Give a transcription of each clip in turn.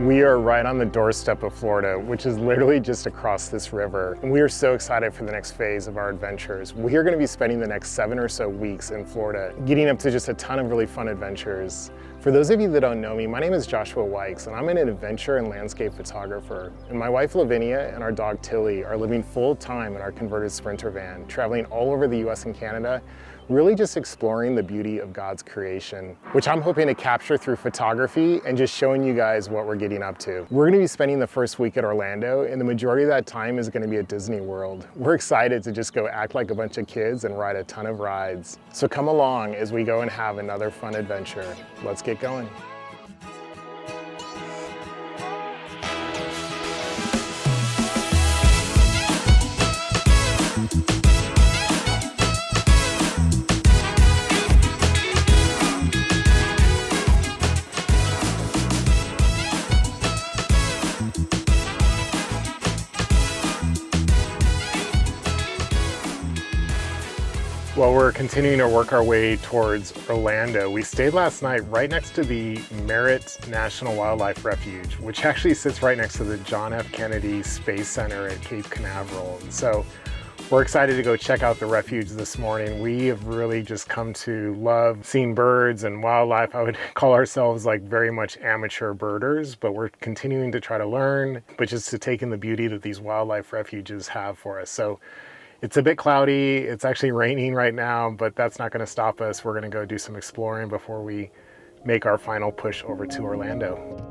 We are right on the doorstep of Florida, which is literally just across this river. And we are so excited for the next phase of our adventures. We are going to be spending the next 7 or so weeks in Florida, getting up to just a ton of really fun adventures. For those of you that don't know me, my name is Joshua Wykes, and I'm an adventure and landscape photographer. And my wife Lavinia and our dog Tilly are living full time in our converted Sprinter van, traveling all over the US and Canada, really just exploring the beauty of God's creation, which I'm hoping to capture through photography and just showing you guys what we're getting up to. We're gonna be spending the first week at Orlando, and the majority of that time is gonna be at Disney World. We're excited to just go act like a bunch of kids and ride a ton of rides. So come along as we go and have another fun adventure. Let's get going. Well, we're continuing to work our way towards Orlando. We stayed last night right next to the Merritt National Wildlife Refuge, which actually sits right next to the John F. Kennedy Space Center at Cape Canaveral. And so we're excited to go check out the refuge this morning. We have really just come to love seeing birds and wildlife. I would call ourselves like very much amateur birders, but we're continuing to try to learn, but just to take in the beauty that these wildlife refuges have for us. So it's a bit cloudy, it's actually raining right now, but that's not gonna stop us. We're gonna go do some exploring before we make our final push over to Orlando.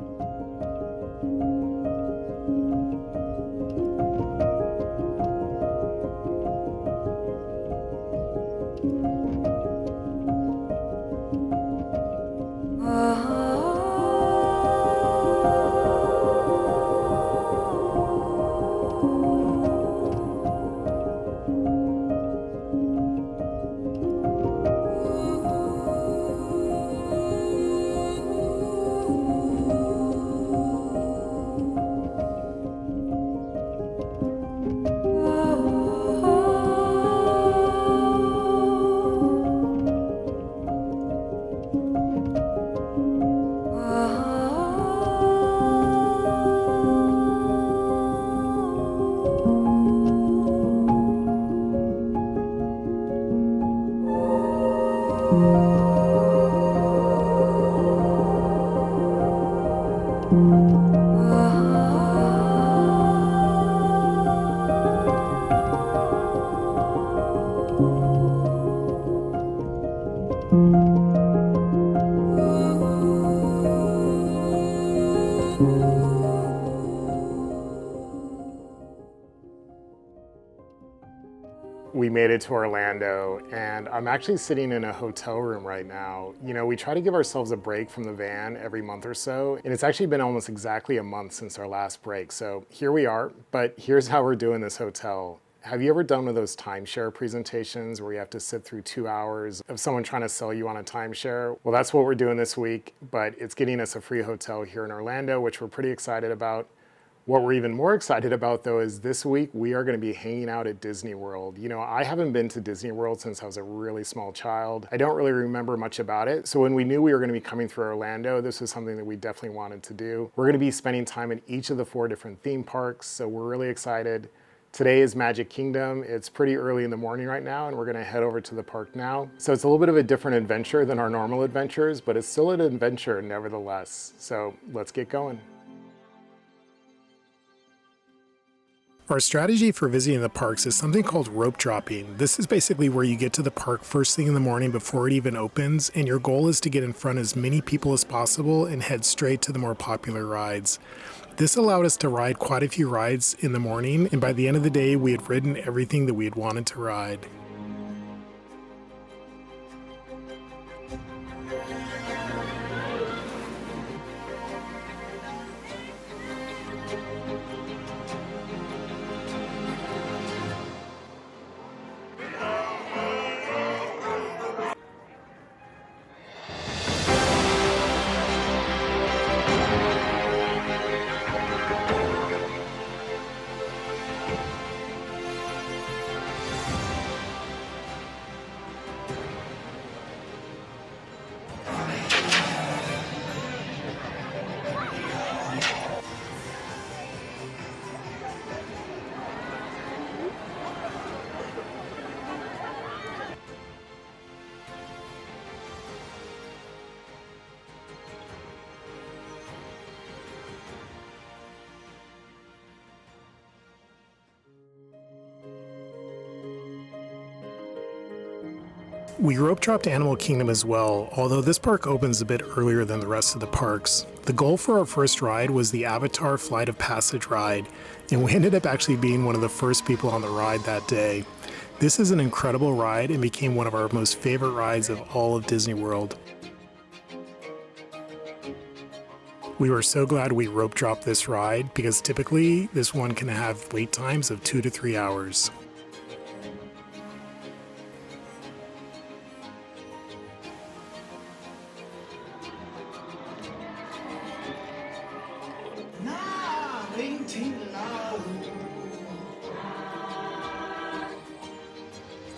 We made it to Orlando, and I'm actually sitting in a hotel room right now. You know, we try to give ourselves a break from the van every month or so, and it's actually been almost exactly a month since our last break. So here we are, but here's how we're doing this hotel. Have you ever done one of those timeshare presentations where you have to sit through 2 hours of someone trying to sell you on a timeshare? Well, that's what we're doing this week, but it's getting us a free hotel here in Orlando, which we're pretty excited about. What we're even more excited about, though, is this week we are going to be hanging out at Disney World. You know, I haven't been to Disney World since I was a really small child. I don't really remember much about it. So when we knew we were going to be coming through Orlando, this was something that we definitely wanted to do. We're going to be spending time in each of the 4 different theme parks, so we're really excited. Today is Magic Kingdom. It's pretty early in the morning right now, and we're going to head over to the park now. So it's a little bit of a different adventure than our normal adventures, but it's still an adventure nevertheless. So let's get going. Our strategy for visiting the parks is something called rope dropping. This is basically where you get to the park first thing in the morning before it even opens, and your goal is to get in front of as many people as possible and head straight to the more popular rides. This allowed us to ride quite a few rides in the morning, and by the end of the day, we had ridden everything that we had wanted to ride. We rope dropped Animal Kingdom as well, although this park opens a bit earlier than the rest of the parks. The goal for our first ride was the Avatar Flight of Passage ride, and we ended up actually being one of the first people on the ride that day. This is an incredible ride and became one of our most favorite rides of all of Disney World. We were so glad we rope dropped this ride because typically this one can have wait times of 2 to 3 hours.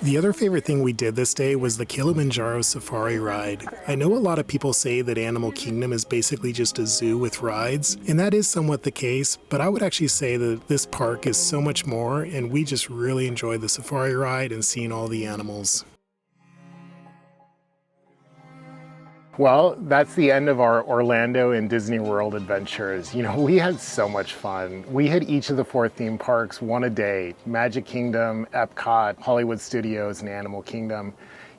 The other favorite thing we did this day was the Kilimanjaro Safari ride. I know a lot of people say that Animal Kingdom is basically just a zoo with rides, and that is somewhat the case, but I would actually say that this park is so much more, and we just really enjoyed the safari ride and seeing all the animals. Well, that's the end of our Orlando and Disney World adventures. You know, we had so much fun. We hit each of the 4 theme parks one a day: Magic Kingdom, Epcot, Hollywood Studios, and Animal Kingdom.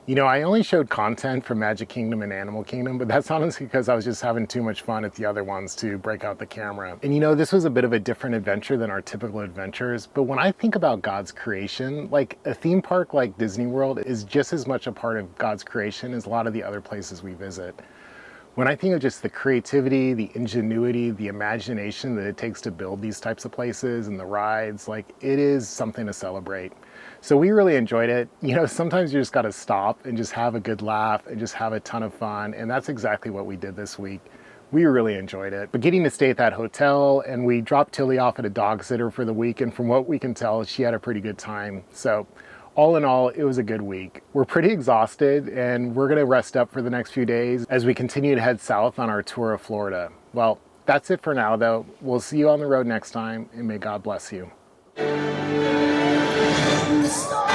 You know, I only showed content from Magic Kingdom and Animal Kingdom, but that's honestly because I was just having too much fun at the other ones to break out the camera. And you know, this was a bit of a different adventure than our typical adventures, but when I think about God's creation, like a theme park like Disney World is just as much a part of God's creation as a lot of the other places we visit. When I think of just the creativity, the ingenuity, the imagination that it takes to build these types of places and the rides, like it is something to celebrate. So we really enjoyed it. You know, sometimes you just got to stop and just have a good laugh and just have a ton of fun. And that's exactly what we did this week. We really enjoyed it. But getting to stay at that hotel, and we dropped Tilly off at a dog sitter for the week. And from what we can tell, she had a pretty good time. So all in all, it was a good week. We're pretty exhausted, and we're gonna rest up for the next few days as we continue to head south on our tour of Florida. Well, that's it for now though. We'll see you on the road next time, and may God bless you. Stop.